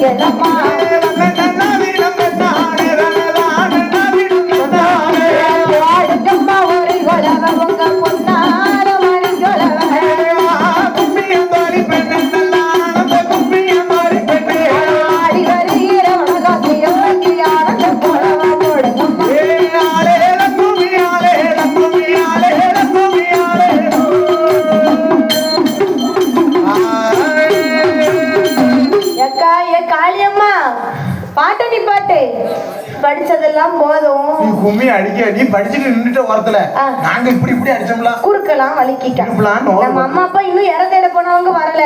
எல்லம்மா வாடுங்கம்மா ஒரு கொலவ உங்க பொன்னார மணி கொலவ ஆடி வருகிற உலகத்தையோக்கி ஆனந்த கொலவ போடுங்கம்மா எக்கா ஏ காளியம்மா பாட்டு நீ பாட்டு படிச்சதெல்லாம் போதும் கும்மி அடிக்க நீ படிச்சுட்டு நின்னுட்ட ஓரத்துல நாங்க இப்படி அடிச்சோம்ல குறுக்கலாம் வலிக்கிட்டோம் நம்ம அம்மா அப்பா இன்னும் இற தேட போனவங்க வரல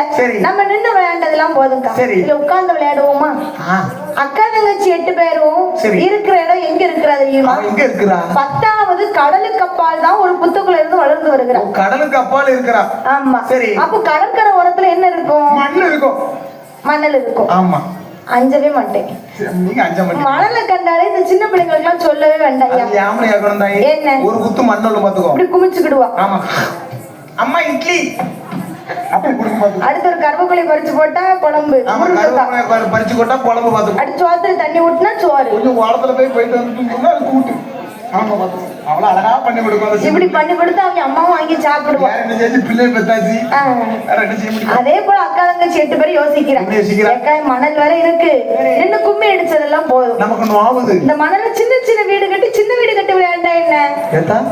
நம்ம நின்று விளையாண்டதெல்லாம் போதும்க்கா இல்ல உட்கார்ந்து விளையாடுவோமா அக்கா தங்கச்சி 8 பேரும் இருக்கிற இடம் எங்க இருக்கிறா தெரியுமா எங்க இருக்கிறா 10வது கடலுக்கு அப்பால் தான் ஒரு புத்துக்குள்ள இருந்து வளர்ந்து வருகிறா கடலுக்கு அப்பால் இருக்கிறா ஆமா சரி அப்ப கடற்கரை ஓரத்துல என்ன இருக்கும் மணல் இருக்கும் ஆமா அஞ்சவே மாட்டேன் மணலை கண்டாலே இந்த சின்ன பிள்ளைங்களுக்கு எல்லாம் சொல்லவே வேண்டாம் என்ன ஒரு குத்து மண்ணோட பாத்துக்கோ இப்படி குமிச்சுக்கிடுவா ஆமா அம்மா இட்லி அடுத்து ஒரு கருவேப்பிலை பறிச்சு போட்டா குழம்பு பறிச்சு போட்டா குழம்பு பாத்துக்கோ அடுத்து சோத்துல தண்ணி ஊட்டினா சோறு கொஞ்சம் ஓரத்துல போயிட்டு வந்து அது கூட்டு ஆமா பாத்துக்கோ அவ்வளவு அழகா பண்ணி கொடுக்கும் இப்படி பண்ணி கொடுத்து அவங்க அம்மாவும் வாங்கி சாப்பிடுவாங்க பிள்ளை பெத்தாச்சு அதே போல அக்கா தங்கச்சி 8 பேரும் யோசிக்கிறாங்க மணல் வரை இருக்கு ரெண்டு கும்மி அடிச்சதெல்லாம் போதும் நமக்கு இந்த மணல்ல சின்ன சின்ன வீடு கட்டி விளையாண்டா என்ன